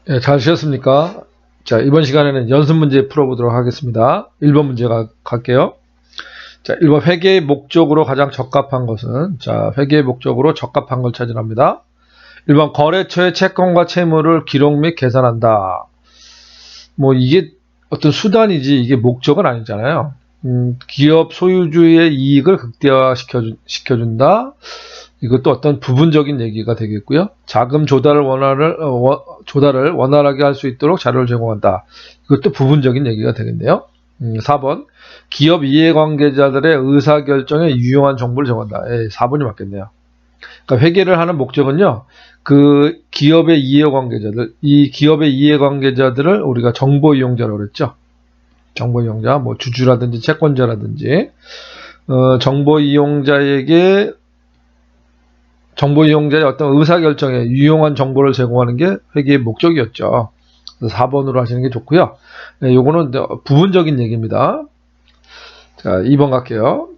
예, 잘 쉬었습니까? 자, 이번 시간에는 연습 문제 풀어보도록 하겠습니다. 1번 문제 갈게요. 자, 1번 회계의 목적으로 가장 적합한 것은, 자, 회계의 목적으로 적합한 걸 찾으랍니다. 1번 거래처의 채권과 채무를 기록 및 계산한다. 뭐 이게 어떤 수단이지 이게 목적은 아니잖아요. 기업 소유주의 이익을 극대화시켜준다. 이것도 어떤 부분적인 얘기가 되겠고요. 자금 조달을 원활하게 할 수 있도록 자료를 제공한다. 이것도 부분적인 얘기가 되겠네요. 4번 기업 이해관계자들의 의사결정에 유용한 정보를 제공한다. 4번이 맞겠네요. 그러니까 회계를 하는 목적은요. 그 기업의 이해관계자들, 이 기업의 이해관계자들을 우리가 정보 이용자라고 그랬죠. 정보 이용자, 뭐 주주라든지 채권자라든지 정보 이용자의 어떤 의사결정에 유용한 정보를 제공하는 게 회계의 목적이었죠. 4번으로 하시는 게 좋고요. 네, 요거는 부분적인 얘기입니다. 자, 2번 갈게요.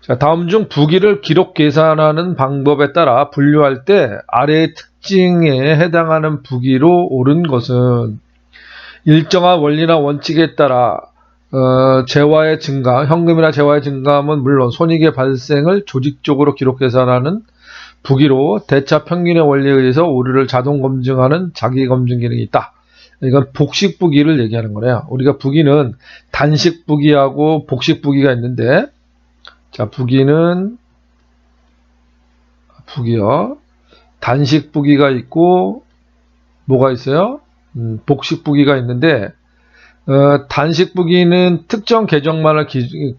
자, 다음 중 부기를 기록 계산하는 방법에 따라 분류할 때 아래의 특징에 해당하는 부기로 옳은 것은 일정한 원리나 원칙에 따라 재화의 증감, 현금이나 재화의 증감은 물론 손익의 발생을 조직적으로 기록 계산하는 부기로 대차 평균의 원리에 의해서 오류를 자동 검증하는 자기 검증 기능이 있다. 이건 복식 부기를 얘기하는 거네요. 우리가 부기는 단식 부기하고 복식 부기가 있는데, 자, 부기요. 단식 부기가 있고, 뭐가 있어요? 복식 부기가 있는데, 단식 부기는 특정 계정만을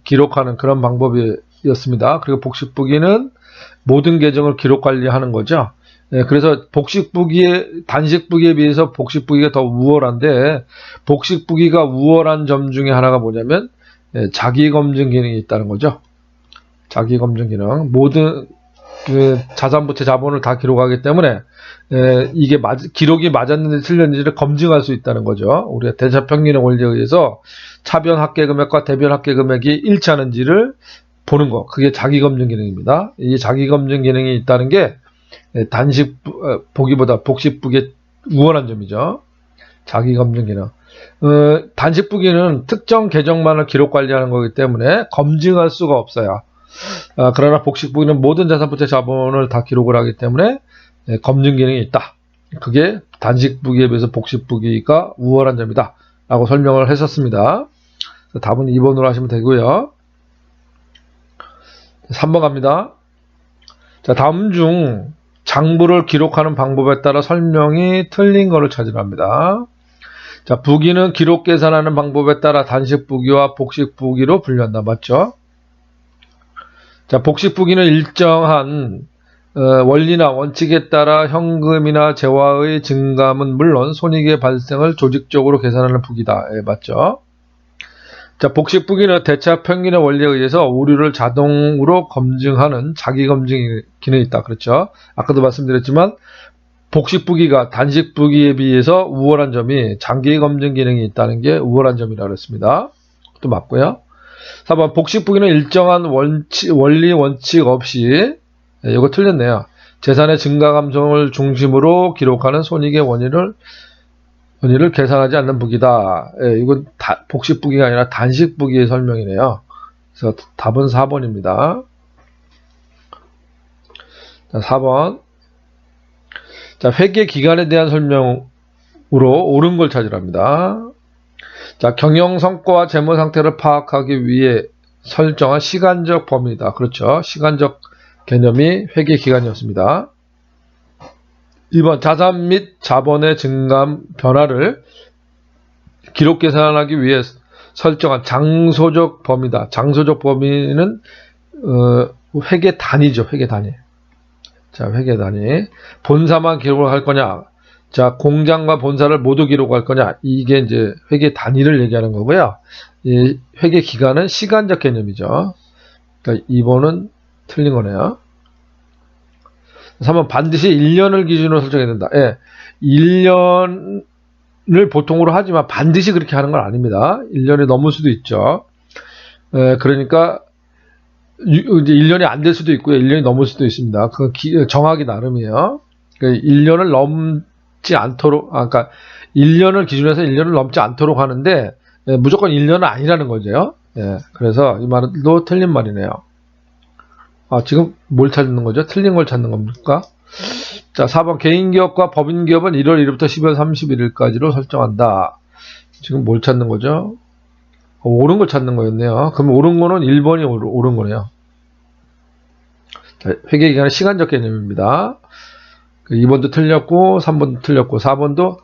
기록하는 그런 방법이었습니다. 그리고 복식 부기는 모든 계정을 기록 관리하는 거죠. 그래서 단식 부기에 비해서 복식 부기가 더 우월한데, 복식 부기가 우월한 점 중에 하나가 뭐냐면 자기 검증 기능이 있다는 거죠. 자기 검증 기능. 모든 자산부채 자본을 다 기록하기 때문에 이게 기록이 맞았는지 틀렸는지를 검증할 수 있다는 거죠. 우리가 대차 평균의 원리에 의해서 차변 합계 금액과 대변 합계 금액이 일치하는지를 보는 거. 그게 자기 검증 기능입니다. 이 자기 검증 기능이 있다는 게 단식 보기보다 복식 부기의 우월한 점이죠. 자기 검증 기능. 단식 부기는 특정 계정만을 기록 관리하는 거기 때문에 검증할 수가 없어요. 그러나 복식 부기는 모든 자산부채 자본을 다 기록을 하기 때문에 검증 기능이 있다. 그게 단식 부기에 비해서 복식 부기가 우월한 점이다. 라고 설명을 했었습니다. 답은 2번으로 하시면 되고요. 3번 갑니다. 자, 다음 중 장부를 기록하는 방법에 따라 설명이 틀린 것을 찾으랍니다. 자, 부기는 기록 계산하는 방법에 따라 단식 부기와 복식 부기로 분류한다. 맞죠? 자, 복식 부기는 일정한 원리나 원칙에 따라 현금이나 재화의 증감은 물론 손익의 발생을 조직적으로 계산하는 부기다. 맞죠? 자, 복식 부기는 대차 평균의 원리에 의해서 오류를 자동으로 검증하는 자기 검증 기능이 있다. 그렇죠? 아까도 말씀드렸지만 복식 부기가 단식 부기에 비해서 우월한 점이 장기 검증 기능이 있다는 게 우월한 점이라고 했습니다. 또 맞고요. 4번 복식 부기는 일정한 원리 원칙 없이 이거 틀렸네요. 재산의 증가 감소를 중심으로 기록하는 손익의 원인을 계산하지 않는 부기다. 이건 복식 부기가 아니라 단식 부기의 설명이네요. 그래서 답은 4번입니다. 자, 4번. 자, 회계 기간에 대한 설명으로 옳은 걸 찾으랍니다. 자, 경영 성과와 재무 상태를 파악하기 위해 설정한 시간적 범위다. 그렇죠. 시간적 개념이 회계 기간이었습니다. 2번 자산 및 자본의 증감 변화를 기록 계산하기 위해 설정한 장소적 범위다. 장소적 범위는 회계 단위죠. 회계 단위. 자, 회계 단위. 본사만 기록을 할 거냐? 자, 공장과 본사를 모두 기록할 거냐? 이게 이제 회계 단위를 얘기하는 거고요. 이 회계 기간은 시간적 개념이죠. 그러니까 2번은 틀린 거네요. 3번 반드시 1년을 기준으로 설정해야 된다. 1년을 보통으로 하지만 반드시 그렇게 하는 건 아닙니다. 1년이 넘을 수도 있죠. 그러니까 이제 1년이 안 될 수도 있고요. 1년이 넘을 수도 있습니다. 그건 정하기 나름이에요. 1년을 넘지 않도록, 그러니까 1년을 기준해서 1년을 넘지 않도록 하는데, 무조건 1년은 아니라는 거죠. 예, 그래서 이 말도 틀린 말이네요. 지금 뭘 찾는 거죠? 틀린 걸 찾는 겁니까? 자, 4번 개인기업과 법인기업은 1월 1일부터 12월 31일까지로 설정한다. 지금 뭘 찾는 거죠? 옳은 걸 찾는 거였네요. 그럼 옳은 거는 1번이 옳은 거네요. 자, 회계기간은 시간적 개념입니다. 2번도 틀렸고 3번도 틀렸고 4번도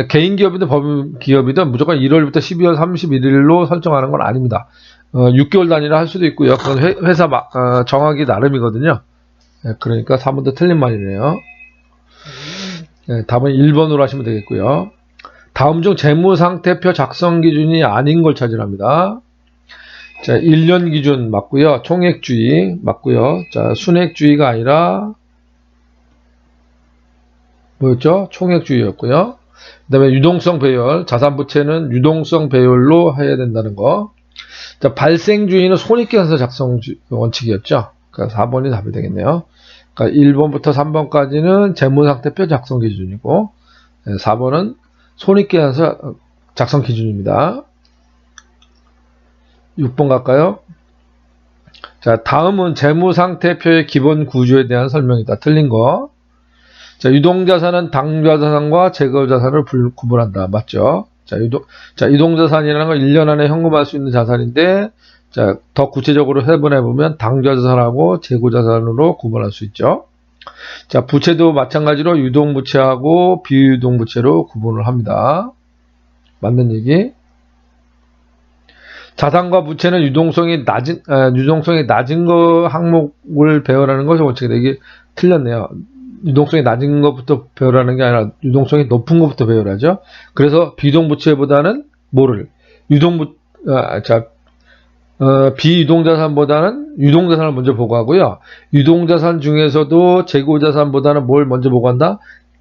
개인기업이든 법인기업이든 무조건 1월부터 12월 31일로 설정하는 건 아닙니다. 6개월 단위로 할 수도 있고요. 그건 회사 정하기 나름이거든요. 그러니까 3번도 틀린 말이네요. 답은 1번으로 하시면 되겠고요. 다음 중 재무상태표 작성 기준이 아닌 걸 찾으랍니다. 자, 1년 기준 맞고요. 총액주의 맞고요. 자, 순액주의가 아니라 뭐였죠? 총액주의였고요. 그 다음에 유동성 배열, 자산부채는 유동성 배열로 해야 된다는 거. 자, 발생주의는 손익계산서 작성 원칙이었죠. 그러니까 4번이 답이 되겠네요. 그러니까 1번부터 3번까지는 재무상태표 작성 기준이고 4번은 손익계산서 작성 기준입니다. 6번 갈까요? 자, 다음은 재무상태표의 기본 구조에 대한 설명이다. 틀린 거. 자, 유동자산은 당좌자산과 제거자산을 구분한다. 맞죠? 자, 유동자산이라는 건 1년 안에 현금화할 수 있는 자산인데, 자, 더 구체적으로 해보면 당좌자산하고 재고자산으로 구분할 수 있죠. 자, 부채도 마찬가지로 유동부채하고 비유동부채로 구분을 합니다. 맞는 얘기. 자산과 부채는 유동성이 낮은 거 항목을 배열하는 것이 원칙이다. 이게 틀렸네요. 유동성이 낮은 것부터 배열하는 게 아니라 유동성이 높은 것부터 배열하죠. 그래서 비동부채보다는 비유동자산보다는 유동자산을 먼저 보고하고요. 유동자산 중에서도 재고자산보다는 뭘 먼저 보고한다?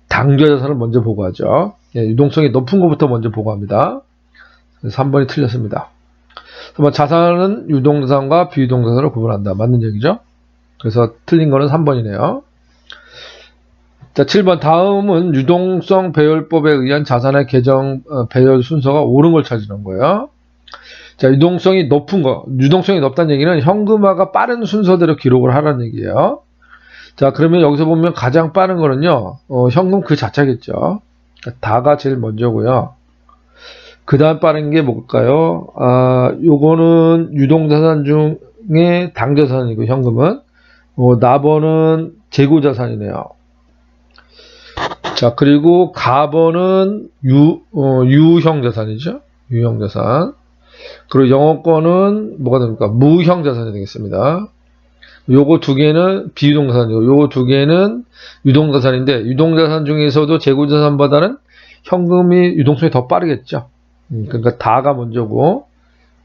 당좌자산을 먼저 보고하죠. 유동성이 높은 것부터 먼저 보고합니다. 3번이 틀렸습니다. 자산은 유동자산과 비유동자산으로 구분한다. 맞는 얘기죠? 그래서 틀린 거는 3번이네요. 자, 7번 다음은 유동성 배열법에 의한 자산의 계정 배열 순서가 옳은 걸 찾으는 거예요. 자, 유동성이 높다는 얘기는 현금화가 빠른 순서대로 기록을 하라는 얘기예요. 자, 그러면 여기서 보면 가장 빠른 거는요, 현금 그 자체겠죠. 다가 제일 먼저고요. 그 다음 빠른 게 뭘까요? 요거는 유동자산 중에 당자산이고, 현금은. 납번은 재고자산이네요. 자, 그리고 가번은 유형자산이죠. 유형자산. 그리고 영업권은 뭐가 됩니까? 무형자산이 되겠습니다. 요거 두 개는 비유동자산이고, 요거 두 개는 유동자산인데, 유동자산 중에서도 재고자산보다는 현금이 유동성이 더 빠르겠죠. 그러니까 다가 먼저고,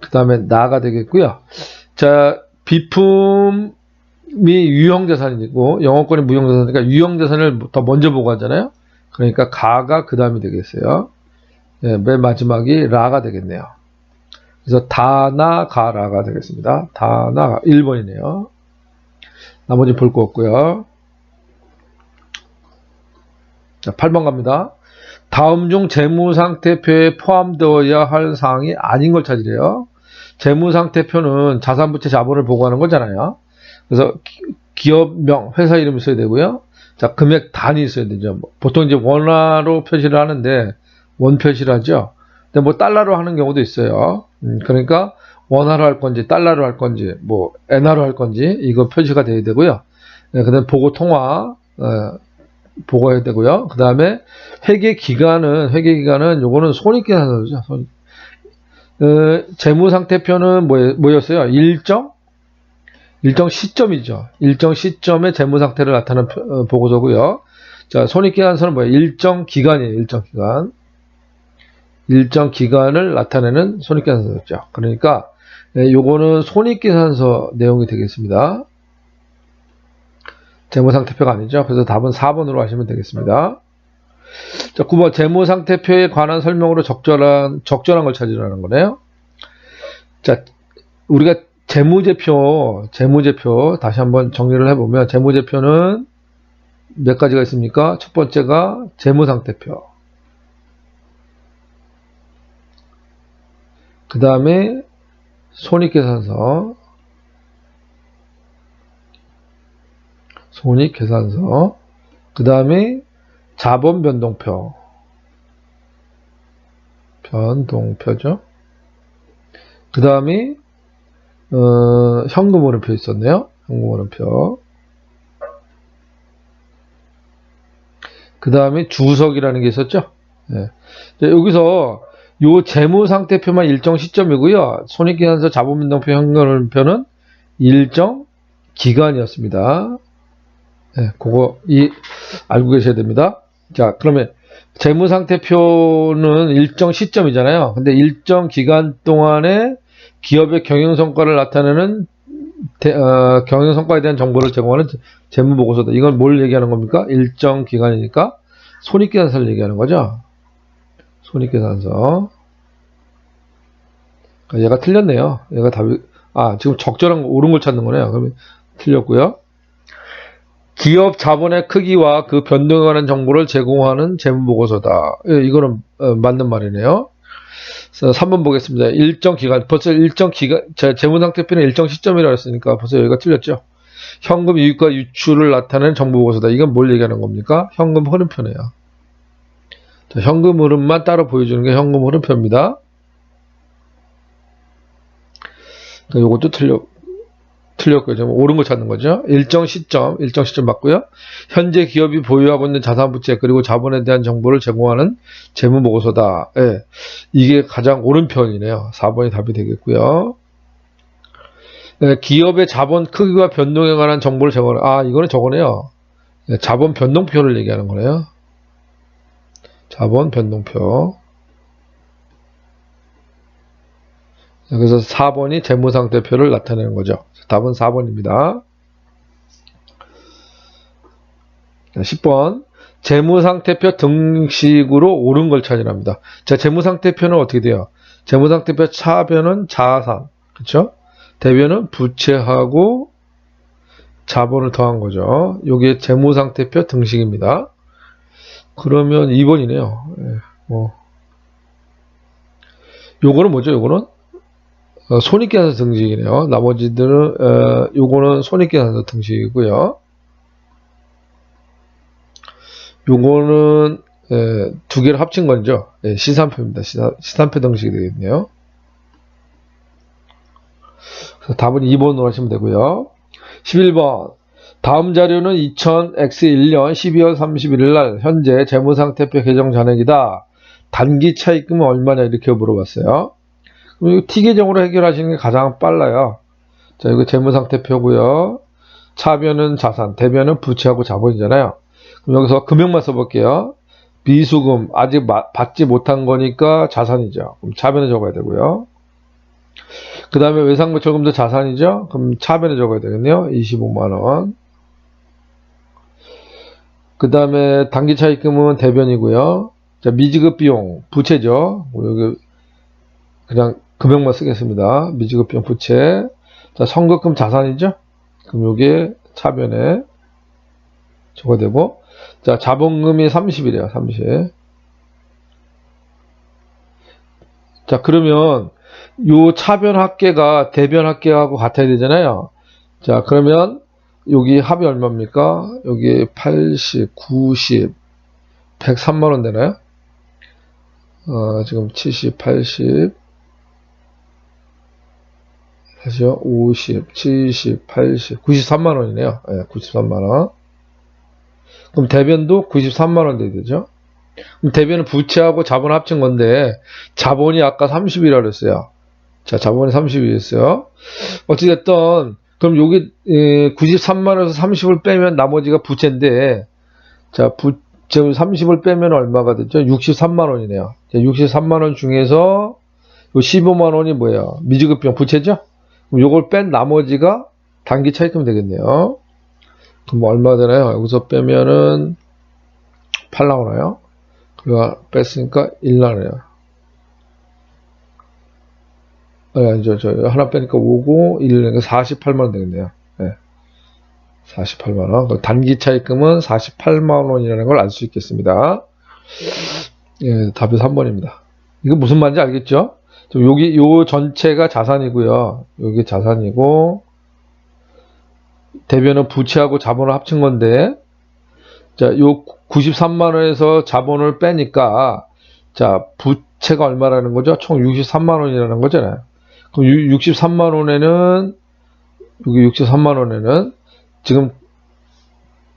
그 다음에 나가 되겠고요. 자, 비품이 유형자산이고, 영업권이 무형자산이니까 유형자산을 더 먼저 보고 하잖아요. 그러니까 가가 그 다음이 되겠어요. 맨 마지막이 라가 되겠네요. 그래서 다나 가라가 되겠습니다. 다나 1번이네요. 나머지 볼 거 없고요. 자, 8번 갑니다. 다음 중 재무상태표에 포함되어야 할 사항이 아닌 걸 찾으래요. 재무상태표는 자산부채 자본을 보고하는 거잖아요. 그래서 기업명, 회사 이름 있어야 되고요. 자, 금액 단위 있어야 되죠. 보통 이제 원화로 표시를 하는데, 원 표시를 하죠. 근데 뭐 달러로 하는 경우도 있어요. 그러니까 원화로 할 건지, 달러로 할 건지, 뭐 엔화로 할 건지, 이거 표시가 돼야 되고요. 그 다음에 보고 통화, 보고해야 되고요. 그 다음에 회계기간은 요거는 손익계산서죠. 재무상태표는 뭐였어요? 일정 시점이죠. 일정 시점의 재무상태를 나타내는 보고서고요. 자, 손익계산서는 뭐예요? 일정 기간이에요. 일정 기간을 나타내는 손익계산서죠. 그러니까 요거는 손익계산서 내용이 되겠습니다. 재무상태표가 아니죠. 그래서 답은 4번으로 하시면 되겠습니다. 자, 9번 재무상태표에 관한 설명으로 적절한 걸 찾으라는 거네요. 자, 우리가 재무제표 다시 한번 정리를 해보면 재무제표는 몇 가지가 있습니까? 첫 번째가 재무상태표. 그 다음에 손익계산서. 그 다음에 자본변동표. 변동표죠. 그 다음에 현금흐름표 있었네요. 현금흐름표. 그 다음에 주석이라는 게 있었죠. 네. 여기서 요 재무상태표만 일정 시점이고요. 손익계산서, 자본변동표, 현금흐름표는 일정 기간이었습니다. 네, 그거 알고 계셔야 됩니다. 자, 그러면 재무상태표는 일정 시점이잖아요. 근데 일정 기간 동안에 기업의 경영성과를 나타내는 경영성과에 대한 정보를 제공하는 재무보고서다. 이건 뭘 얘기하는 겁니까? 일정 기간이니까 손익계산서를 얘기하는 거죠. 손익계산서. 얘가 틀렸네요. 얘가 답이, 지금 적절한 옳은 걸 찾는 거네요. 그러면 틀렸고요. 기업 자본의 크기와 그 변동에 관한 정보를 제공하는 재무보고서다. 이거는 맞는 말이네요. 3번 보겠습니다. 일정 기간, 벌써 일정 기간, 재무상태표는 일정 시점이라고 했으니까 벌써 여기가 틀렸죠. 현금 유입과 유출을 나타내는 정보보고서다. 이건 뭘 얘기하는 겁니까? 현금 흐름표네요. 자, 현금 흐름만 따로 보여주는 게 현금 흐름표입니다. 요것도 틀렸고요. 좀 옳은 거 찾는 거죠. 일정 시점 맞고요. 현재 기업이 보유하고 있는 자산 부채 그리고 자본에 대한 정보를 제공하는 재무보고서다. 예, 이게 가장 옳은 표현이네요. 4번이 답이 되겠고요. 예, 기업의 자본 크기와 변동에 관한 정보를 제공하는, 이거는 저거네요. 예, 자본 변동표를 얘기하는 거네요. 자본 변동표. 그래서 4번이 재무상태표를 나타내는 거죠. 답은 4번입니다. 10번. 재무상태표 등식으로 옳은 걸 찾으랍니다. 자, 재무상태표는 어떻게 돼요? 재무상태표 차변은 자산, 그쵸? 대변은 부채하고 자본을 더한 거죠. 요게 재무상태표 등식입니다. 그러면 2번이네요. 요거는 뭐죠? 요거는? 손익계산서 등식이네요. 나머지들은 요거는 손익계산서 등식이고요. 요거는 두 개를 합친 거죠. 시산표입니다. 시산표 등식이 되겠네요. 그래서 답은 2번으로 하시면 되고요. 11번. 다음 자료는 2000X1년 12월 31일 날 현재 재무상태표 개정 잔액이다. 단기 차입금은 얼마냐 이렇게 물어봤어요. 그럼 이거 T계정으로 해결하시는 게 가장 빨라요. 자, 이거 재무상태표고요. 차변은 자산, 대변은 부채하고 자본이잖아요. 그럼 여기서 금액만 써볼게요. 비수금, 아직 받지 못한 거니까 자산이죠. 그럼 차변에 적어야 되고요. 그 다음에 외상거철금도 자산이죠. 그럼 차변에 적어야 되겠네요. 25만원. 그 다음에 단기차입금은 대변이고요. 자, 미지급 비용, 부채죠. 여기 그냥 금액만 쓰겠습니다. 미지급 비용 부채. 자, 선급금 자산이죠. 그럼 요게 차변에 적어야 되고. 자, 자본금이 30이래요. 30. 자, 그러면 요 차변 합계가 대변 합계하고 같아야 되잖아요. 자, 그러면 여기 합이 얼마입니까? 여기 80, 90, 103만원 되나요? 지금 70, 80, 하죠? 50, 70, 80, 93만원이네요. 네, 93만원. 그럼 대변도 93만원 돼야 되죠? 그럼 대변은 부채하고 자본 합친 건데, 자본이 아까 30이라고 그랬어요. 자, 자본이 30이었어요. 어찌됐든, 그럼 여기 93만원에서 30을 빼면 나머지가 부채인데, 자, 부채 30을 빼면 얼마가 됐죠? 63만원이네요. 63만원 중에서 15만원이 뭐예요? 미지급 비용 부채죠? 그럼 요걸 뺀 나머지가 단기 차입금 되겠네요. 그럼 얼마 되나요? 여기서 빼면은 8 나오나요? 그거 뺐으니까 1 나오네요. 아니, 하나 빼니까 5고, 1 내니까 48만원 되겠네요. 네. 48만원. 단기 차입금은 48만원이라는 걸 알 수 있겠습니다. 예, 답이 3번입니다. 이거 무슨 말인지 알겠죠? 여기, 요 전체가 자산이고요. 여기 자산이고, 대변은 부채하고 자본을 합친 건데, 자, 요 93만원에서 자본을 빼니까, 자, 부채가 얼마라는 거죠? 총 63만원이라는 거잖아요. 그럼 63만원에는, 여기 63만원에는, 지금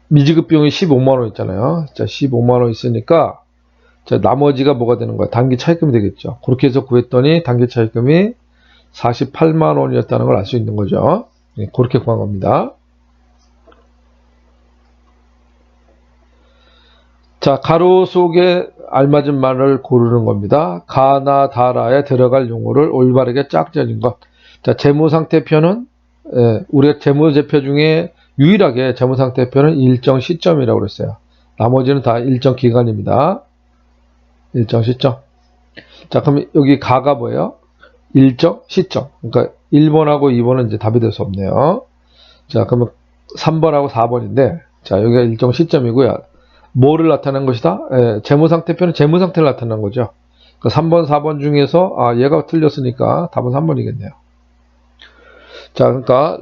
미지급 비용이 15만원 있잖아요. 자, 15만원 있으니까, 자, 나머지가 뭐가 되는 거야? 단기 차입금이 되겠죠. 그렇게 해서 구했더니 단기 차입금이 48만원이었다는 걸 알 수 있는 거죠. 네, 그렇게 구한 겁니다. 자, 가로 속에 알맞은 말을 고르는 겁니다. 가나 다라에 들어갈 용어를 올바르게 짝지어진 것. 자, 재무상태표는 우리가 재무제표 중에 유일하게 재무상태표는 일정 시점이라고 그랬어요. 나머지는 다 일정 기간입니다. 일정 시점. 자, 그럼 여기 가가 뭐예요? 일정 시점. 그러니까 1번하고 2번은 이제 답이 될 수 없네요. 자, 그러면 3번하고 4번인데, 자, 여기가 일정 시점이고요. 뭐를 나타낸 것이다? 재무상태표는 재무상태를 나타낸 거죠. 그러니까 3번, 4번 중에서, 얘가 틀렸으니까 답은 3번이겠네요. 자, 그러니까,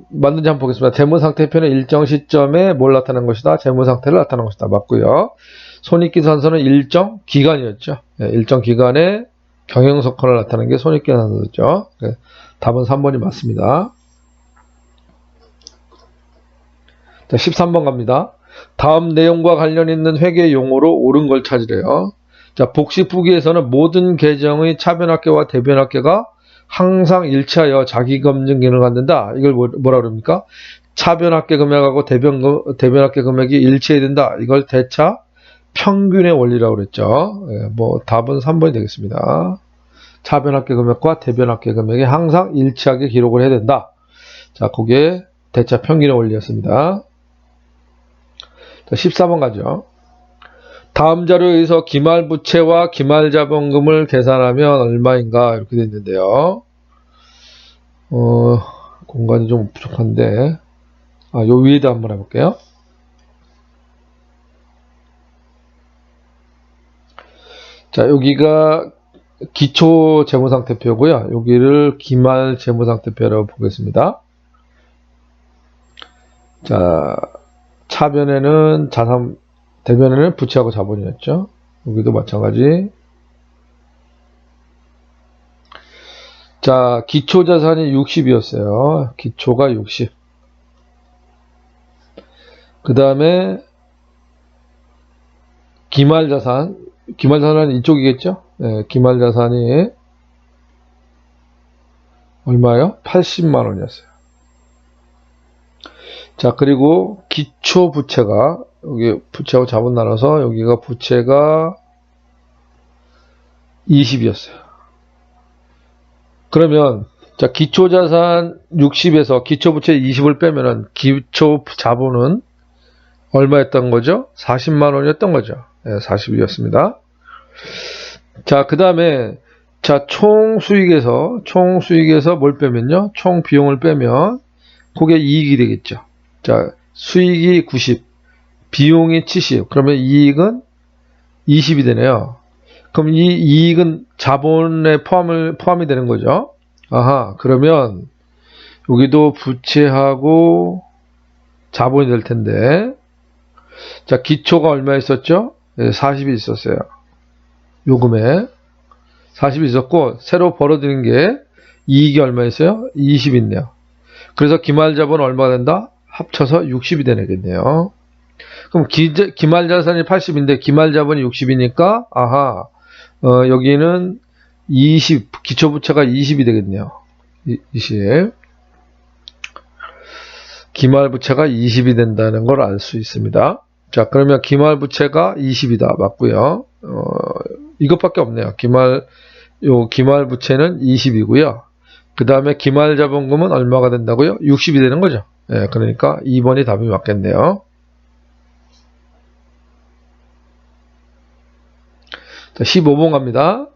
맞는지 한번 보겠습니다. 재무상태표는 일정 시점에 뭘 나타낸 것이다? 재무상태를 나타낸 것이다. 맞고요. 손익계산서는 일정 기간이었죠. 일정 기간에 경영석권을 나타낸 게 손익계산서였죠. 답은 3번이 맞습니다. 자, 13번 갑니다. 다음 내용과 관련 있는 회계 용어로 옳은 걸 찾으래요. 자, 복식부기에서는 모든 계정의 차변합계와 대변합계가 항상 일치하여 자기검증 기능을 갖는다. 이걸 뭐라 그럽니까? 차변합계 금액하고 대변합계 금액이 일치해야 된다. 이걸 대차 평균의 원리라고 그랬죠. 답은 3번이 되겠습니다. 차변합계 금액과 대변합계 금액이 항상 일치하게 기록을 해야 된다. 자, 그게 대차 평균의 원리였습니다. 자, 14번 가죠. 다음 자료에 의해서 기말부채와 기말자본금을 계산하면 얼마인가 이렇게 되어 있는데요. 공간이 좀 부족한데, 요 위에다 한번 해볼게요. 자, 여기가 기초 재무상태표고요. 여기를 기말 재무상태표라고 보겠습니다. 자, 차변에는 자산, 대변에는 부채하고 자본이었죠. 여기도 마찬가지. 자, 기초 자산이 60이었어요. 기초가 60. 그 다음에 기말 자산은 이쪽이겠죠? 네, 기말 자산이 얼마요? 80만 원이었어요. 자, 그리고 기초 부채가 여기 부채하고 자본 나눠서 여기가 부채가 20이었어요. 그러면 자, 기초 자산 60에서 기초 부채 20을 빼면은 기초 자본은 얼마였던 거죠? 40만 원이었던 거죠. 네, 40이었습니다. 자, 그 다음에 자, 총 수익에서 뭘 빼면요? 총 비용을 빼면 그게 이익이 되겠죠. 자, 수익이 90, 비용이 70. 그러면 이익은 20이 되네요. 그럼 이 이익은 자본에 포함이 되는 거죠. 아하, 그러면 여기도 부채하고 자본이 될 텐데, 자, 기초가 얼마 있었죠? 40이 있었어요. 요금에 40이 있었고, 새로 벌어들인 게 이익이 얼마 있어요? 20 있네요. 그래서 기말자본 얼마가 된다? 합쳐서 60이 되겠네요. 그럼 기말자산이 80인데 기말자본이 60이니까 아하, 여기는 20, 기초부채가 20이 되겠네요. 20. 기말부채가 20이 된다는 걸 알 수 있습니다. 자, 그러면 기말부채가 20이다. 맞고요. 이것밖에 없네요. 기말부채는 20이고요. 그 다음에 기말자본금은 얼마가 된다고요? 60이 되는 거죠. 예, 그러니까 2번이 답이 맞겠네요. 자, 15번 갑니다.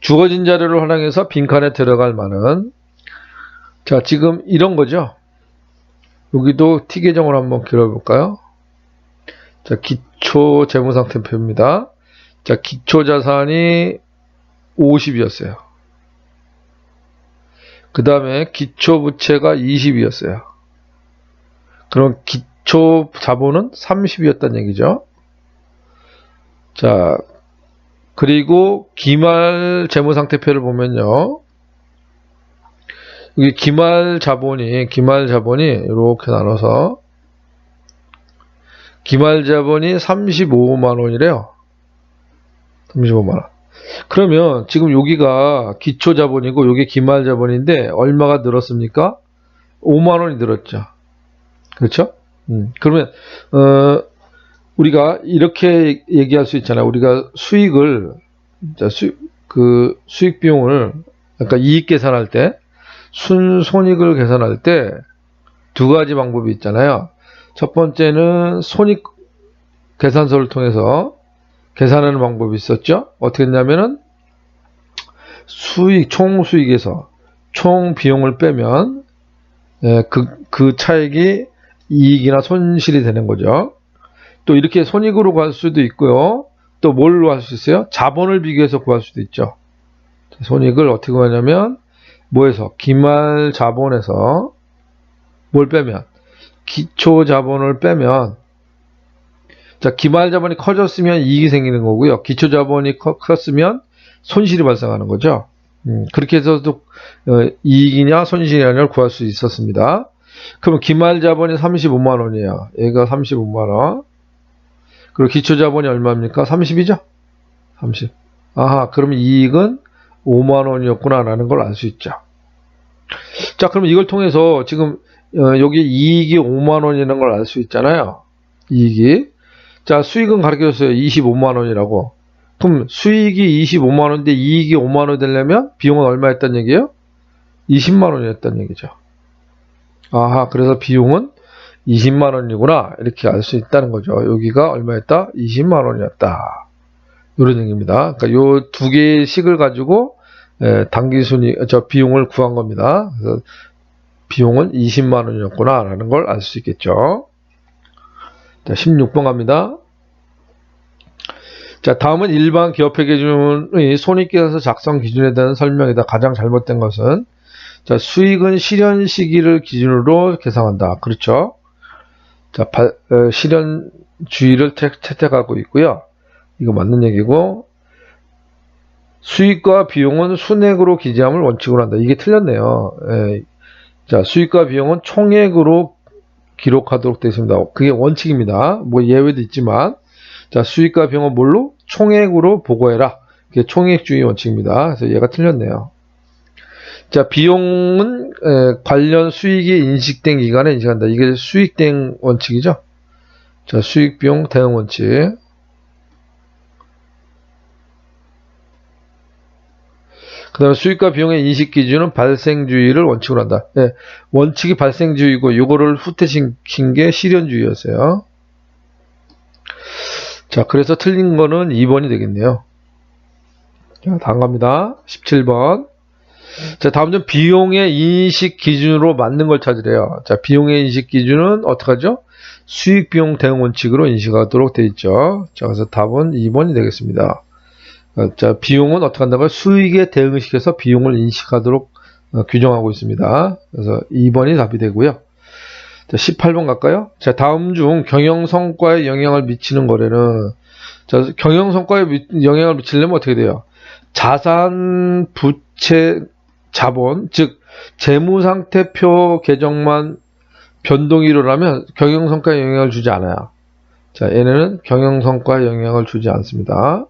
주어진 자료를 활용해서 빈칸에 들어갈 만한, 자, 지금 이런 거죠. 여기도 T 계정을 한번 그려볼까요? 자, 기초 재무상태표입니다. 자, 기초 자산이 50이었어요. 그 다음에 기초 부채가 20이었어요. 그럼 기초 자본은 30이었다는 얘기죠. 자, 그리고 기말 재무상태표를 보면요. 여기 기말 자본이 이렇게 나눠서 기말 자본이 35만 원이래요. 35만 원. 그러면 지금 여기가 기초 자본이고 여기 기말 자본인데 얼마가 늘었습니까? 5만 원이 늘었죠. 그렇죠? 그러면 우리가 이렇게 얘기할 수 있잖아요. 우리가 수익을 수익 비용을 그러니까 이익 계산할 때 순손익을 계산할 때 두 가지 방법이 있잖아요. 첫 번째는 손익 계산서를 통해서 계산하는 방법이 있었죠. 어떻게 했냐면은 총 수익에서 총 비용을 빼면 그 차액이 이익이나 손실이 되는 거죠. 또 이렇게 손익으로 구할 수도 있고요. 또 뭘로 할 수 있어요? 자본을 비교해서 구할 수도 있죠. 손익을 어떻게 구하냐면 뭐에서? 기말 자본에서 뭘 빼면? 기초 자본을 빼면 자, 기말 자본이 커졌으면 이익이 생기는 거고요. 기초 자본이 컸으면 손실이 발생하는 거죠. 그렇게 해서도 이익이냐 손실이냐를 구할 수 있었습니다. 그럼 기말 자본이 35만 원이에요. 얘가 35만 원. 그리고 기초 자본이 얼마입니까? 30이죠? 30. 아하, 그러면 이익은 5만 원이었구나라는 걸 알 수 있죠. 자, 그럼 이걸 통해서 지금 여기 이익이 5만 원이라는 걸 알 수 있잖아요. 이익이. 자, 수익은 가르쳐줬어요. 25만 원이라고. 그럼 수익이 25만 원인데 이익이 5만 원 되려면 비용은 얼마였단 얘기예요? 20만 원이었단 얘기죠. 아하, 그래서 비용은 20만 원이구나. 이렇게 알 수 있다는 거죠. 여기가 얼마였다? 20만 원이었다. 이런 얘기입니다. 그러니까 요 두 개의 식을 가지고 비용을 구한 겁니다. 그래서 비용은 20만 원이었구나 라는 걸 알 수 있겠죠. 자, 16번 갑니다. 자, 다음은 일반 기업회 기준의 손익계산서 작성 기준에 대한 설명이다. 가장 잘못된 것은 자, 수익은 실현 시기를 기준으로 계산한다. 그렇죠? 자, 실현주의를 채택하고 있고요. 이거 맞는 얘기고 수익과 비용은 순액으로 기재함을 원칙으로 한다. 이게 틀렸네요. 자, 수익과 비용은 총액으로 기록하도록 되어 있습니다. 그게 원칙입니다. 뭐 예외도 있지만 자, 수익과 비용은 뭘로? 총액으로 보고해라. 그게 총액주의 원칙입니다. 그래서 얘가 틀렸네요. 자, 비용은 관련 수익이 인식된 기간에 인식한다. 이게 수익 대응 원칙이죠. 자, 수익 비용 대응 원칙. 그 다음에 수익과 비용의 인식 기준은 발생주의를 원칙으로 한다. 원칙이 발생주의고 이거를 후퇴시킨 게 실현주의였어요. 자, 그래서 틀린 거는 2번이 되겠네요. 자, 다음 갑니다. 17번. 자, 다음은 비용의 인식 기준으로 맞는 걸 찾으래요. 자, 비용의 인식 기준은 어떡하죠? 수익 비용 대응 원칙으로 인식하도록 되어 있죠. 자, 그래서 답은 2번이 되겠습니다. 자, 비용은 어떻게 한다고요? 수익에 대응시켜서 비용을 인식하도록 규정하고 있습니다. 그래서 2번이 답이 되고요. 자, 18번 갈까요? 자, 다음 중 경영성과에 영향을 미치는 거래는 자, 경영성과에 영향을 미치려면 어떻게 돼요? 자산, 부채, 자본, 즉 재무상태표 계정만 변동이 일어나면 경영성과에 영향을 주지 않아요. 자, 얘네는 경영성과에 영향을 주지 않습니다.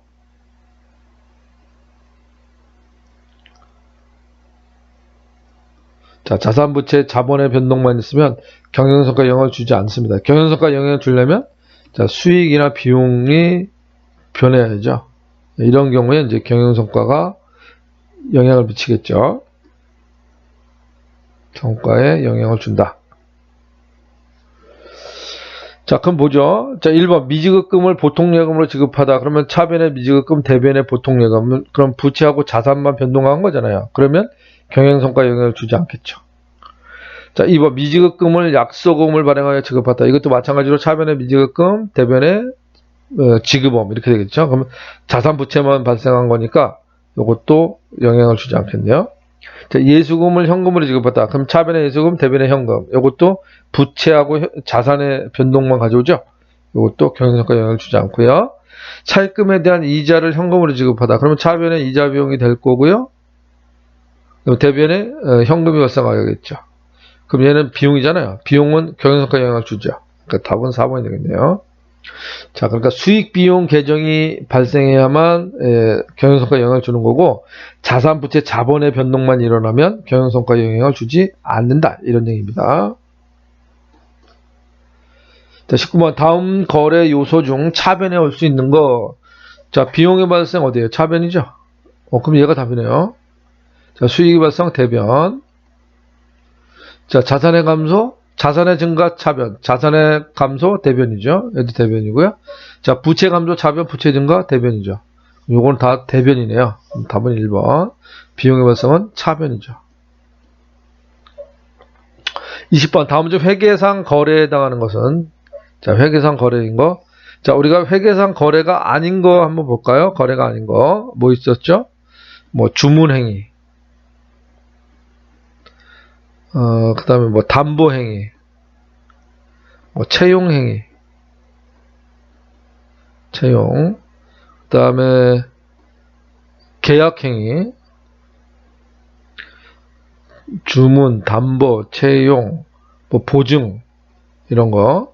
자, 자산, 부채, 자본의 변동만 있으면 경영성과에 영향을 주지 않습니다. 경영성과에 영향을 주려면 자, 수익이나 비용이 변해야죠. 이런 경우에 이제 경영성과가 영향을 미치겠죠. 성과에 영향을 준다. 자, 그럼 보죠. 자, 1번 미지급금을 보통예금으로 지급하다. 그러면 차변의 미지급금, 대변의 보통예금. 그럼 부채하고 자산만 변동한 거잖아요. 그러면 경영성과에 영향을 주지 않겠죠. 자, 2번 미지급금을 약소금을 발행하여 지급하다. 이것도 마찬가지로 차변의 미지급금, 대변의 지급엄 이렇게 되겠죠. 그러면 자산 부채만 발생한 거니까 이것도 영향을 주지 않겠네요. 자, 예수금을 현금으로 지급하다. 그럼 차변의 예수금, 대변의 현금. 이것도 부채하고 자산의 변동만 가져오죠. 이것도 경영성과 영향을 주지 않고요. 차입금에 대한 이자를 현금으로 지급하다. 그러면 차변의 이자 비용이 될 거고요. 그럼 대변의 현금이 발생하겠죠. 그럼 얘는 비용이잖아요. 비용은 경영성과 영향을 주죠. 그러니까 답은 4번이 되겠네요. 자, 그러니까 수익 비용 계정이 발생해야만 경영성과 영향을 주는 거고, 자산 부채 자본의 변동만 일어나면 경영성과 영향을 주지 않는다. 이런 얘기입니다. 자, 19번 다음 거래 요소 중 차변에 올 수 있는 거. 자, 비용의 발생 어디에요? 차변이죠. 그럼 얘가 답이네요. 자, 수익의 발생 대변. 자, 자산의 감소, 자산의 증가 차변, 자산의 감소 대변이죠. 얘도 대변이고요. 자, 부채 감소 차변, 부채 증가 대변이죠. 요건 다 대변이네요. 답은 1번. 비용의 발생은 차변이죠. 20번 다음 중 회계상 거래에 해당하는 것은, 자, 회계상 거래인 거. 자, 우리가 회계상 거래가 아닌 거 한번 볼까요? 거래가 아닌 거. 뭐 있었죠? 뭐 주문행위. 그 다음에 뭐 담보행위, 뭐 채용행위, 채용, 그 다음에 계약행위, 주문, 담보, 채용, 뭐 보증, 이런 거.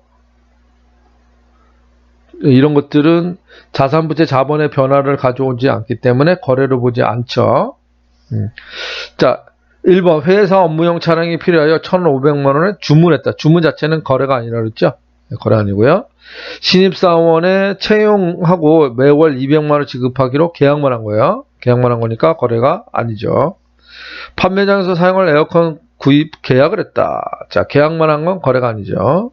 이런 것들은 자산부채 자본의 변화를 가져오지 않기 때문에 거래로 보지 않죠. 자, 1번 회사 업무용 차량이 필요하여 1,500만원에 주문했다. 주문 자체는 거래가 아니라 그랬죠. 거래 아니고요. 신입사원에 채용하고 매월 200만원 지급하기로 계약만 한 거예요. 계약만 한 거니까 거래가 아니죠. 판매장에서 사용할 에어컨 구입 계약을 했다. 자, 계약만 한 건 거래가 아니죠.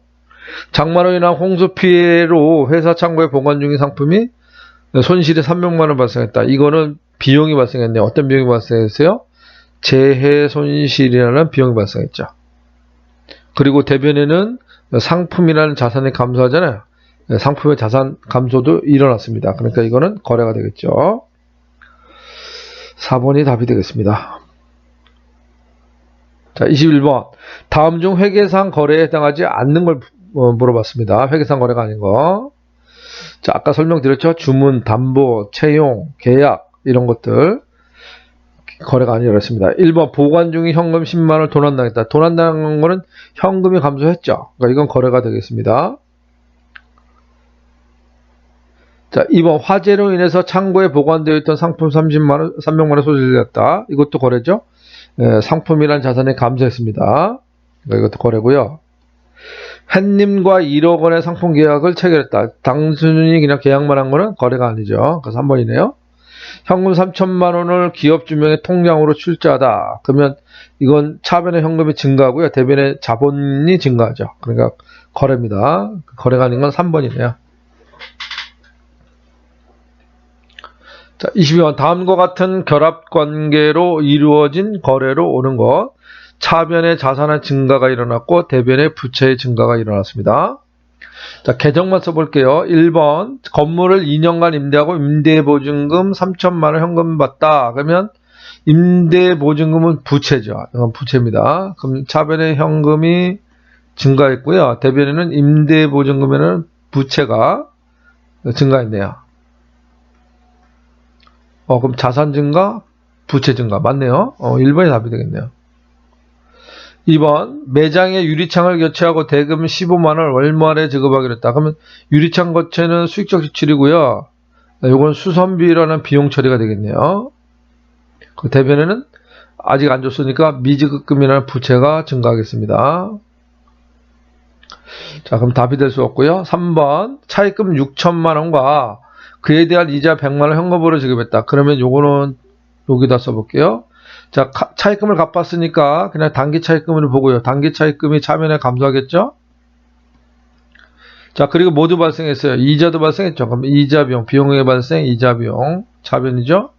장마로 인한 홍수 피해로 회사 창고에 보관 중인 상품이 손실이 300만원 발생했다. 이거는 비용이 발생했네요. 어떤 비용이 발생했어요? 재해 손실이라는 비용이 발생했죠. 그리고 대변에는 상품이라는 자산이 감소하잖아요. 상품의 자산 감소도 일어났습니다. 그러니까 이거는 거래가 되겠죠. 4번이 답이 되겠습니다. 자, 21번. 다음 중 회계상 거래에 해당하지 않는 걸 물어봤습니다. 회계상 거래가 아닌 거. 자, 아까 설명드렸죠. 주문, 담보, 채용, 계약 이런 것들. 거래가 아니라 했습니다. 1번 보관 중인 현금 10만원을 도난당했다. 도난당한 거는 현금이 감소했죠. 그러니까 이건 거래가 되겠습니다. 자, 2번 화재로 인해서 창고에 보관되어 있던 상품 300만원 소실되었다. 이것도 거래죠. 상품이란 자산이 감소했습니다. 그러니까 이것도 거래고요. 햇님과 1억 원의 상품 계약을 체결했다. 단순히 그냥 계약만 한 거는 거래가 아니죠. 그래서 3번이네요. 현금 3천만원을 기업 주명의 통장으로 출자하다. 그러면 이건 차변의 현금이 증가하고요. 대변의 자본이 증가하죠. 그러니까 거래입니다. 거래가 아닌 건 3번이네요. 자, 22번 다음과 같은 결합관계로 이루어진 거래로 오는 것. 차변의 자산의 증가가 일어났고 대변의 부채의 증가가 일어났습니다. 자, 계정만 써볼게요. 1번 건물을 2년간 임대하고 임대보증금 3천만원 현금 받다. 그러면 임대보증금은 부채죠. 이건 부채입니다. 그럼 차변의 현금이 증가했고요. 대변에는 임대보증금에는 부채가 증가했네요. 그럼 자산 증가, 부채 증가 맞네요. 1번이 답이 되겠네요. 2번 매장에 유리창을 교체하고 대금 15만원을 월말에 지급하기로 했다. 그러면 유리창 교체는 수익적 지출이고요. 이건 수선비라는 비용 처리가 되겠네요. 그 대변에는 아직 안 줬으니까 미지급금이라는 부채가 증가하겠습니다. 자, 그럼 답이 될 수 없고요. 3번 차입금 6천만원과 그에 대한 이자 100만원 현금으로 지급했다. 그러면 요거는 여기다 써볼게요. 자, 차입금을 갚았으니까 그냥 단기 차입금을 보고요. 단기 차입금이 차변에 감소하겠죠? 자, 그리고 모두 발생했어요. 이자도 발생했죠. 그럼 이자 비용, 비용의 발생, 이자 비용, 차변이죠?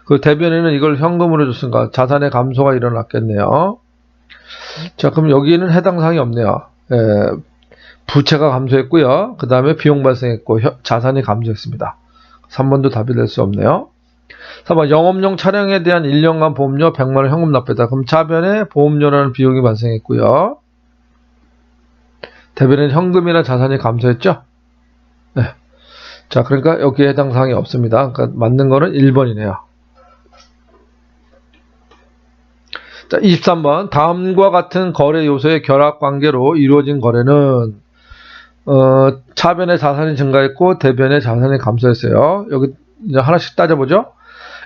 그 대변에는 이걸 현금으로 줬으니까 자산의 감소가 일어났겠네요. 자, 그럼 여기는 해당 사항이 없네요. 부채가 감소했고요. 그 다음에 비용 발생했고 자산이 감소했습니다. 3번도 답이 될 수 없네요. 3번 영업용 차량에 대한 1년간 보험료 100만원 현금 납부했다. 그럼 차변에 보험료라는 비용이 발생했고요. 대변에는 현금이나 자산이 감소했죠. 네. 자, 그러니까 여기에 해당 사항이 없습니다. 그러니까 맞는 거는 1번이네요. 자, 23번 다음과 같은 거래 요소의 결합 관계로 이루어진 거래는 차변의 자산이 증가했고 대변의 자산이 감소했어요. 여기 이제 하나씩 따져보죠.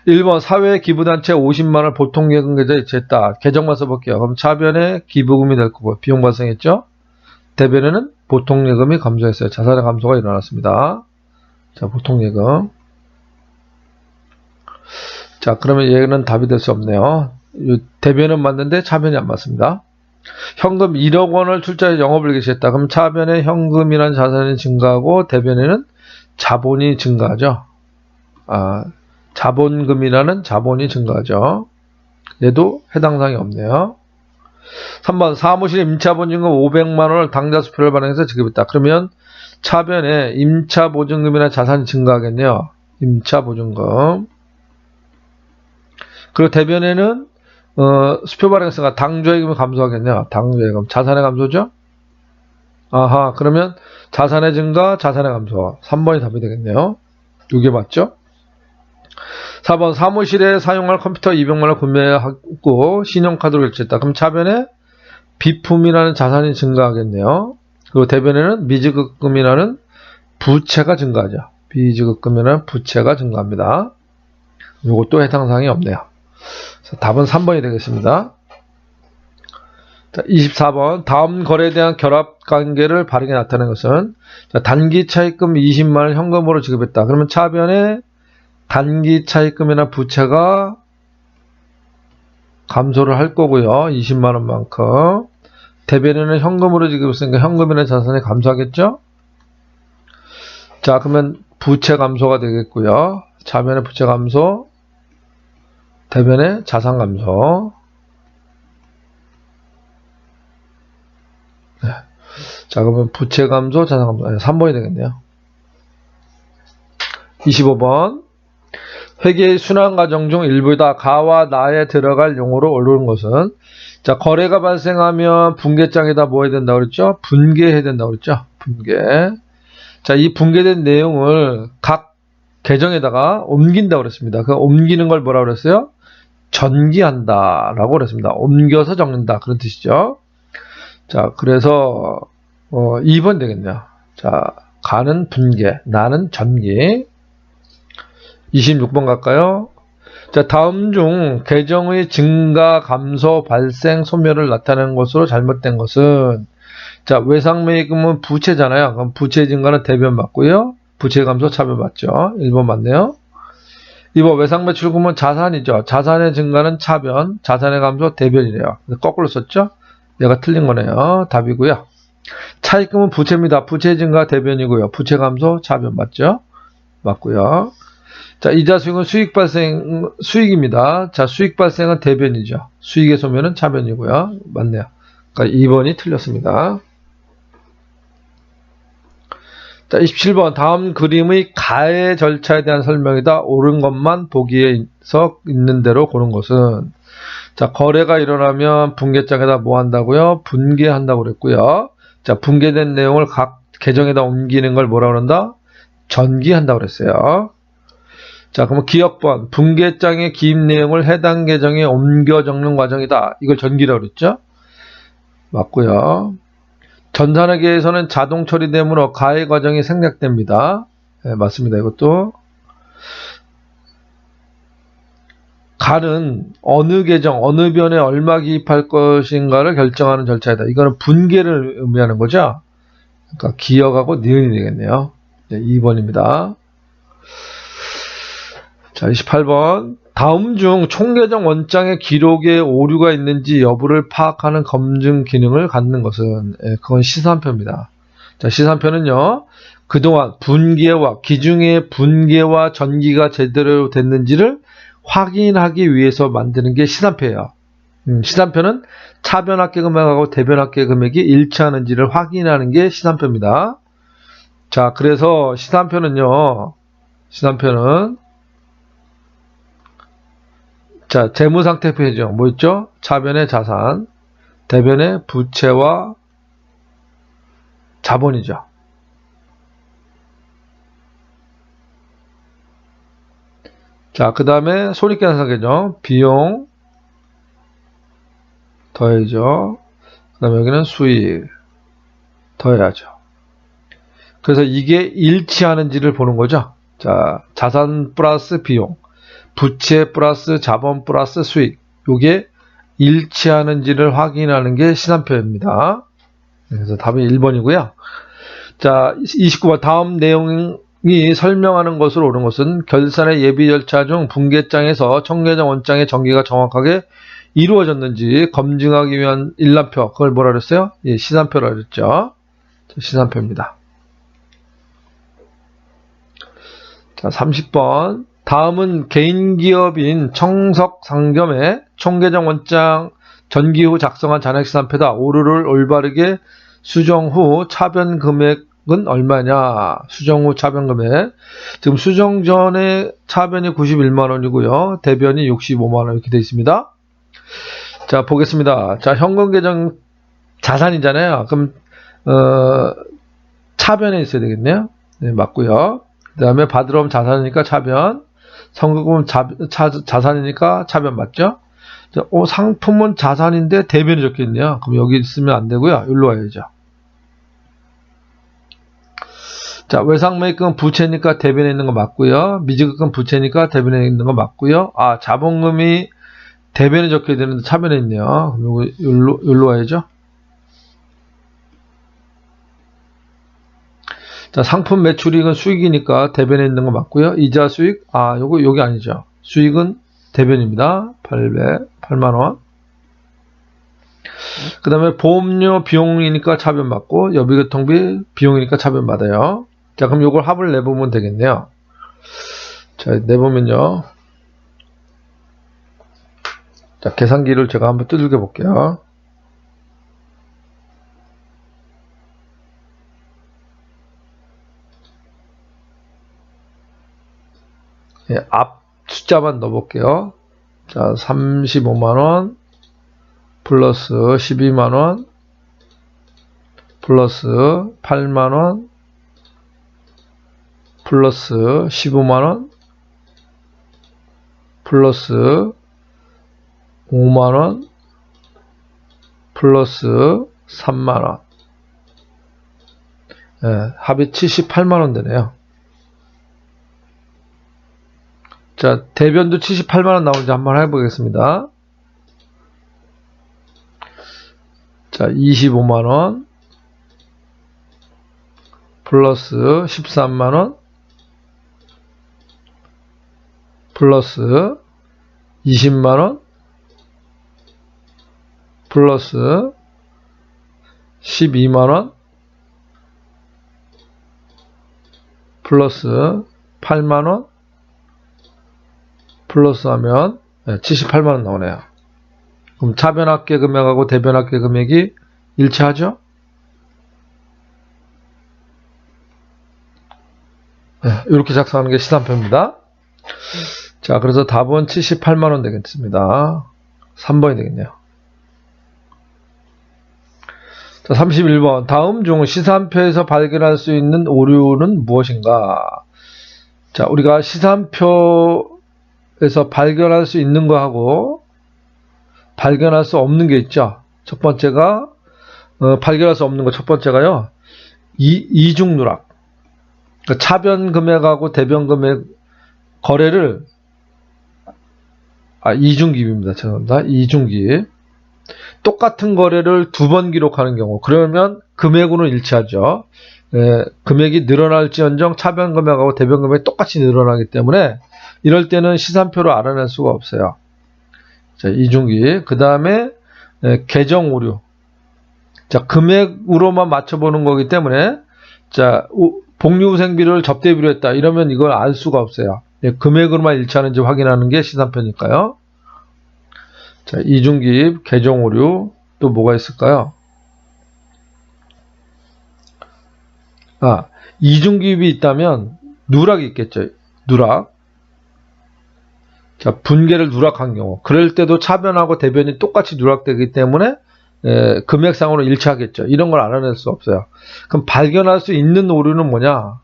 1번 사회 기부단체 50만원 보통예금 계좌에 이체했다. 계정만 써볼게요. 그럼 차변에 기부금이 될 거고 비용 발생했죠. 대변에는 보통예금이 감소했어요. 자산의 감소가 일어났습니다. 자, 보통예금. 자, 그러면 얘는 답이 될 수 없네요. 대변은 맞는데 차변이 안 맞습니다. 현금 1억 원을 출자해 영업을 개시했다. 그럼 차변에 현금이라는 자산이 증가하고 대변에는 자본이 증가하죠. 자본금이라는 자본이 증가하죠. 얘도 해당 사항이 없네요. 3번 사무실에 임차보증금 500만원을 당좌수표를 발행해서 지급했다. 그러면 차변에 임차보증금이나 자산이 증가하겠네요. 임차보증금. 그리고 대변에는 수표 발행성과 당좌예금이 감소하겠네요. 당좌예금. 자산의 감소죠? 아하, 그러면 자산의 증가, 자산의 감소. 3번이 답이 되겠네요. 이게 맞죠? 4번 사무실에 사용할 컴퓨터 200만원 구매하고 신용카드로 결제했다. 그럼 차변에 비품이라는 자산이 증가하겠네요. 그리고 대변에는 미지급금이라는 부채가 증가하죠. 미지급금이라는 부채가 증가합니다. 이것도 해당 사항이 없네요. 답은 3번이 되겠습니다. 자, 24번 다음 거래에 대한 결합관계를 바르게 나타낸 것은 단기 차입금 20만원 현금으로 지급했다. 그러면 차변에 단기 차입금이나 부채가 감소를 할 거고요. 20만원만큼. 대변에는 현금으로 지급했으니까 현금이나 자산이 감소하겠죠. 자, 그러면 부채 감소가 되겠고요. 차변에 부채 감소, 대변에 자산 감소. 네. 자, 그러면 부채 감소, 자산 감소. 3번이 되겠네요. 25번. 회계의 순환 과정 중 일부다 가와 나에 들어갈 용어로 오르는 것은 자, 거래가 발생하면 분계장에다 뭐 해야 된다고 그랬죠? 분계해야 된다고 그랬죠? 분계. 자, 이 분계된 내용을 각 계정에다가 옮긴다고 그랬습니다. 그 옮기는 걸 뭐라고 그랬어요? 전기한다 라고 그랬습니다. 옮겨서 적는다 그런 뜻이죠. 자, 그래서 2번 되겠네요. 자, 가는 분계, 나는 전기. 26번 갈까요? 자, 다음 중 계정의 증가, 감소, 발생, 소멸을 나타내는 것으로 잘못된 것은 자, 외상매입금은 부채잖아요. 그럼 부채 증가는 대변 맞고요. 부채 감소 차변 맞죠. 1번 맞네요. 2번 외상매출금은 자산이죠. 자산의 증가는 차변, 자산의 감소 대변이래요. 거꾸로 썼죠. 얘가 틀린 거네요. 답이고요. 차입금은 부채입니다. 부채 증가 대변이고요. 부채 감소 차변 맞죠. 맞고요. 자, 이자 수익은 수익입니다. 자, 수익 발생은 대변이죠. 수익의 소멸은 차변이고요. 맞네요. 그러니까 2번이 틀렸습니다. 자, 27번 다음 그림의 가해 절차에 대한 설명이다. 옳은 것만 보기에서 있는 대로 고른 것은 자, 거래가 일어나면 분계장에다 뭐 한다고요? 분계한다고 그랬고요. 자, 분계된 내용을 각 계정에다 옮기는 걸 뭐라 그런다? 전기한다고 그랬어요. 자, 그러면 기억번 분계장의 기입 내용을 해당 계정에 옮겨 적는 과정이다. 이걸 전기라고 그랬죠? 맞고요. 전산회계에서는 자동 처리되므로 가해 과정이 생략됩니다. 네, 맞습니다. 이것도. 가는 어느 계정, 어느 변에 얼마 기입할 것인가를 결정하는 절차이다. 이거는 분계를 의미하는 거죠. 그러니까 기억하고 니은이 되겠네요. 네, 2번입니다. 자, 28번. 다음 중 총계정 원장의 기록에 오류가 있는지 여부를 파악하는 검증 기능을 갖는 것은 그건 시산표입니다. 자, 시산표는요. 그동안 분계와 기중의 분계와 전기가 제대로 됐는지를 확인하기 위해서 만드는 게 시산표예요. 시산표는 차변합계 금액하고 대변합계 금액이 일치하는지를 확인하는 게 시산표입니다. 자, 그래서 시산표는 자, 재무상태표죠. 뭐 있죠? 차변의 자산, 대변의 부채와 자본이죠. 자, 그 다음에 손익계산서 개정, 비용 더해죠. 그 다음에 여기는 수익 더해야죠. 그래서 이게 일치하는지를 보는 거죠. 자, 자산 플러스 비용, 부채 플러스 자본 플러스 수익, 요게 일치하는지를 확인하는 게 시산표입니다. 그래서 답이 1번이고요. 자, 29번 다음 내용이 설명하는 것으로 옳은 것은 결산의 예비 절차 중 분계장에서 청계정 원장의 전개가 정확하게 이루어졌는지 검증하기 위한 일람표, 그걸 뭐라 그랬어요? 예, 시산표라 그랬죠. 시산표입니다. 자, 30번. 다음은 개인기업인 청석상점의 총계정 원장 전기 후 작성한 잔액시산표다. 오류를 올바르게 수정 후 차변 금액은 얼마냐? 수정 후 차변 금액. 지금 수정 전에 차변이 91만원이고요. 대변이 65만원 이렇게 되어 있습니다. 자, 보겠습니다. 자, 현금 계정 자산이잖아요. 그럼 차변에 있어야 되겠네요. 네, 맞고요. 그 다음에 받으러 오면 자산이니까 차변, 성금은 자산이니까 차변 맞죠? 자, 상품은 자산인데 대변이 적혀있네요. 그럼 여기 있으면 안 되고요. 여기로 와야죠. 자, 외상매입금은 부채니까 대변에 있는 거 맞고요. 미지급금 부채니까 대변에 있는 거 맞고요. 아, 자본금이 대변에 적혀야 되는데 차변에 있네요. 그럼 여기로 와야죠. 자, 상품 매출이익은 수익이니까 대변에 있는 거 맞고요. 이자 수익, 여기 아니죠. 수익은 대변입니다. 8만원. 그 다음에 보험료 비용이니까 차변 맞고, 여비교통비 비용이니까 차변 받아요. 자, 그럼 요걸 합을 내보면 되겠네요. 자, 내보면요. 자, 계산기를 제가 한번 두들겨 볼게요. 예, 앞 숫자만 넣어볼게요. 자, 35만원 플러스 12만원 플러스 8만원 플러스 15만원 플러스 5만원 플러스 3만원. 예, 합이 78만원 되네요. 자, 대변도 78만원 나오는지 한번 해보겠습니다. 자, 25만원 플러스 13만원 플러스 20만원 플러스 12만원 플러스 8만원 플러스 하면 78만원 나오네요. 그럼 차변합계 금액하고 대변합계 금액이 일치하죠? 네, 이렇게 작성하는 게 시산표입니다. 자, 그래서 답은 78만원 되겠습니다. 3번이 되겠네요. 자, 31번. 다음 중 시산표에서 발견할 수 있는 오류는 무엇인가? 자, 우리가 시산표에서 발견할 수 있는 거하고 발견할 수 없는 게 있죠. 첫 번째가 발견할 수 없는 거 첫 번째가요. 이중 누락. 그러니까 차변 금액하고 대변 금액 거래를 이중기입니다. 죄송합니다. 이중기. 똑같은 거래를 두 번 기록하는 경우, 그러면 금액으로 일치하죠. 금액이 늘어날지언정 차변 금액하고 대변 금액이 똑같이 늘어나기 때문에 이럴 때는 시산표로 알아낼 수가 없어요. 자, 이중기. 그 다음에 계정 오류. 자, 금액으로만 맞춰보는 거기 때문에 자, 복리후생비를 접대비로 했다. 이러면 이걸 알 수가 없어요. 금액으로만 일치하는지 확인하는 게 시산표니까요. 자, 이중기입, 계정오류, 또 뭐가 있을까요? 이중기입이 있다면 누락이 있겠죠. 누락. 자, 분계를 누락한 경우. 그럴 때도 차변하고 대변이 똑같이 누락되기 때문에 금액상으로 일치하겠죠. 이런 걸 알아낼 수 없어요. 그럼 발견할 수 있는 오류는 뭐냐?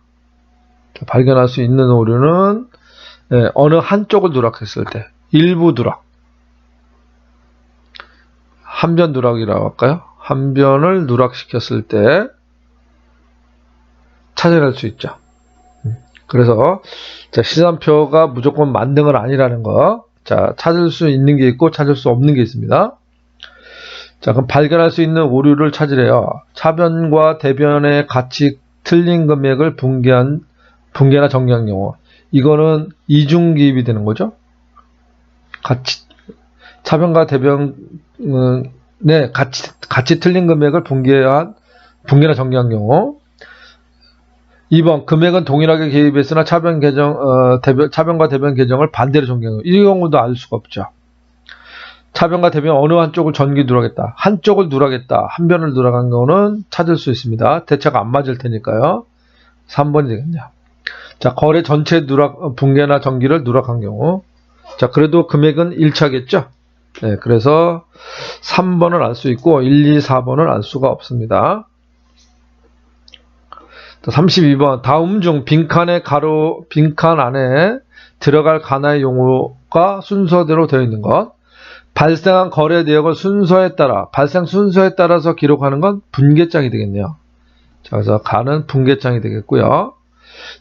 발견할 수 있는 오류는 어느 한쪽을 누락했을 때. 일부 누락. 한변 누락이라고 할까요? 한변을 누락시켰을 때 찾아낼 수 있죠. 그래서 자, 시산표가 무조건 만든 건 아니라는 거. 자, 찾을 수 있는 게 있고 찾을 수 없는 게 있습니다. 자, 그럼 발견할 수 있는 오류를 찾으래요. 차변과 대변의 같이 틀린 금액을 분계나 정리한 경우. 이거는 이중기입이 되는 거죠. 차변과 대변의 같이 틀린 금액을 분계나 정리한 경우. 2번, 금액은 동일하게 개입했으나 차변과 대변 계정을 반대로 정리한 경우. 이 경우도 알 수가 없죠. 차변과 대변 어느 한쪽을 전기 누락했다. 한쪽을 누락했다. 한 변을 누락한 경우는 찾을 수 있습니다. 대차가 안 맞을 테니까요. 3번이 되겠네요. 자, 거래 전체 분계나 정기를 누락한 경우. 자, 그래도 금액은 일치하겠죠. 네, 그래서 3번을 알 수 있고 1, 2, 4번을 알 수가 없습니다. 32번, 다음 중 빈칸 안에 들어갈 가나의 용어가 순서대로 되어 있는 것. 발생한 거래 내역을 발생 순서에 따라서 기록하는 건 분계장이 되겠네요. 자, 그래서 가는 분계장이 되겠고요.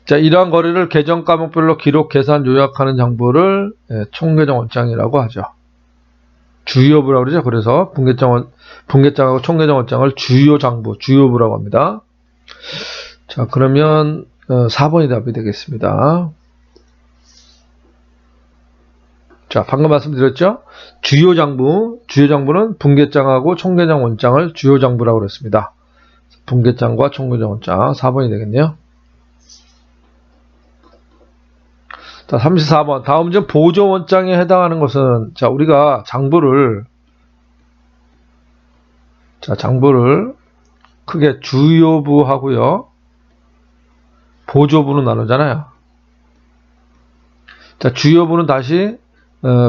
자, 이러한 거래를 계정 과목별로 기록, 계산, 요약하는 장부를 총계정 원장이라고 하죠. 주요부라고 그러죠. 그래서 분계장하고 총계정 원장을 주요부라고 합니다. 자, 그러면 4번이 답이 되겠습니다. 자, 방금 말씀드렸죠? 주요장부는 분계장하고 총계장 원장을 주요장부라고 그랬습니다. 분계장과 총계장 원장 4번이 되겠네요. 자, 34번. 다음 중 보조 원장에 해당하는 것은, 자, 우리가 장부를 크게 주요부하고요, 보조부는 나누잖아요. 자, 주요부는 다시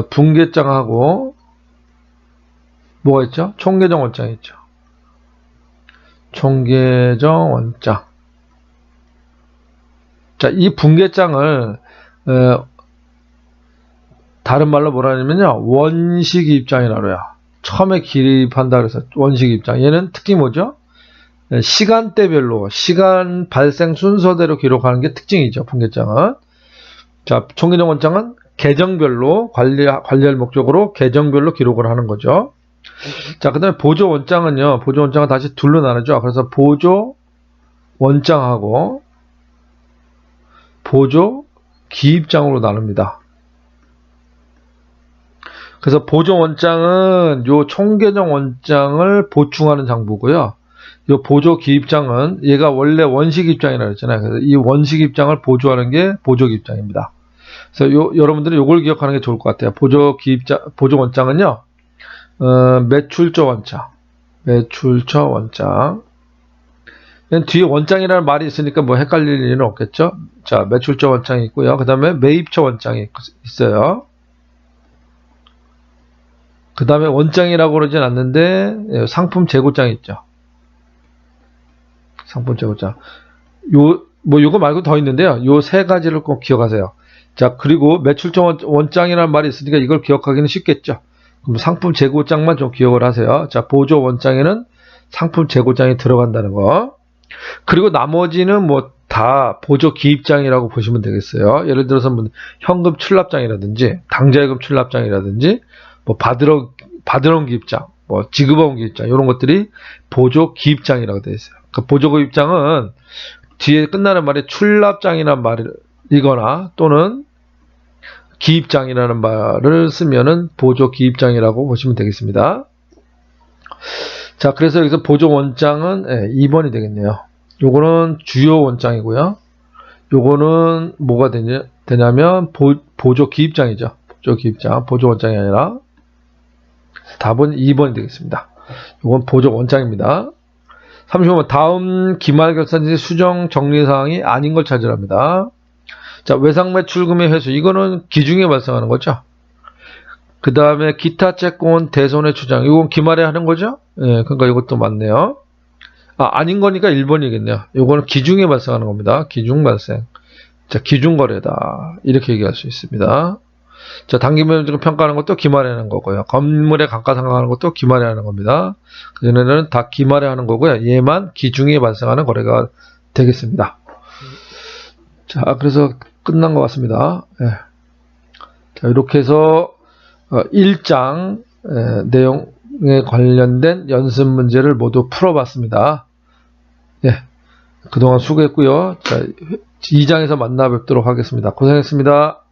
분계장하고 뭐가 있죠? 총계정 원장이 있죠. 총계정 원장. 자, 이 분계장을 다른 말로 뭐라 하냐면요, 원식 입장이라고 해요. 처음에 기입한다 그래서 원식 입장. 얘는 특히 뭐죠? 시간대별로 시간 발생 순서대로 기록하는 게 특징이죠. 분계장은. 자, 총계정 원장은 계정별로 관리할 목적으로 계정별로 기록을 하는 거죠. 자, 그 다음에 보조 원장은요, 보조 원장은 다시 둘로 나누죠. 그래서 보조 원장하고 보조 기입장으로 나눕니다. 그래서 보조 원장은 요 총계정 원장을 보충하는 장부고요. 요 보조 기입장은 얘가 원래 원식 입장이라고 했잖아요. 그래서 이 원식 입장을 보조하는 게 보조 기입장입니다. 그래서 여러분들이 요걸 기억하는 게 좋을 것 같아요. 보조 원장은요, 매출처 원장. 뒤에 원장이라는 말이 있으니까 뭐 헷갈릴 일은 없겠죠. 자, 매출처 원장이 있고요. 그 다음에 매입처 원장이 있어요. 그 다음에 원장이라고 그러진 않는데 상품 재고장이 있죠. 상품 재고장. 요거 말고 더 있는데요. 요 세 가지를 꼭 기억하세요. 자, 그리고 매출처 원장이라는 말이 있으니까 이걸 기억하기는 쉽겠죠. 그럼 상품 재고장만 좀 기억을 하세요. 자, 보조 원장에는 상품 재고장이 들어간다는 거. 그리고 나머지는 뭐 다 보조 기입장이라고 보시면 되겠어요. 예를 들어서 뭐 현금 출납장이라든지 당좌예금 출납장이라든지 뭐 받으러 온 기입장, 뭐 지급원 기입장 이런 것들이 보조 기입장이라고 되어 있어요. 그 보조 기입장은 뒤에 끝나는 말이 출납장이라는 말이거나 또는 기입장이라는 말을 쓰면은 보조 기입장이라고 보시면 되겠습니다. 자, 그래서 여기서 보조 원장은 2번이 되겠네요. 요거는 주요 원장이고요. 요거는 뭐가 되냐면 보조 기입장이죠. 보조 기입장, 보조 원장이 아니라. 답은 2번이 되겠습니다. 이건 보조 원장입니다. 35번 다음 기말결산지 수정 정리사항이 아닌 걸 찾으랍니다. 자, 외상매출금의 회수 이거는 기중에 발생하는 거죠. 그 다음에 기타 채권 대손해 추정 이건 기말에 하는 거죠. 예, 그러니까 이것도 맞네요. 아닌 거니까 1번이겠네요. 이거는 기중에 발생하는 겁니다. 기중 발생. 자, 기중거래다 이렇게 얘기할 수 있습니다. 자, 단기면적을 평가하는 것도 기말에 하는 거고요. 건물의 감가상각하는 것도 기말에 하는 겁니다. 그전에는 다 기말에 하는 거고요. 얘만 기중에 발생하는 거래가 되겠습니다. 자, 그래서 끝난 것 같습니다. 예. 자, 이렇게 해서 1장 내용에 관련된 연습 문제를 모두 풀어봤습니다. 예. 그동안 수고했고요. 자, 2장에서 만나 뵙도록 하겠습니다. 고생했습니다.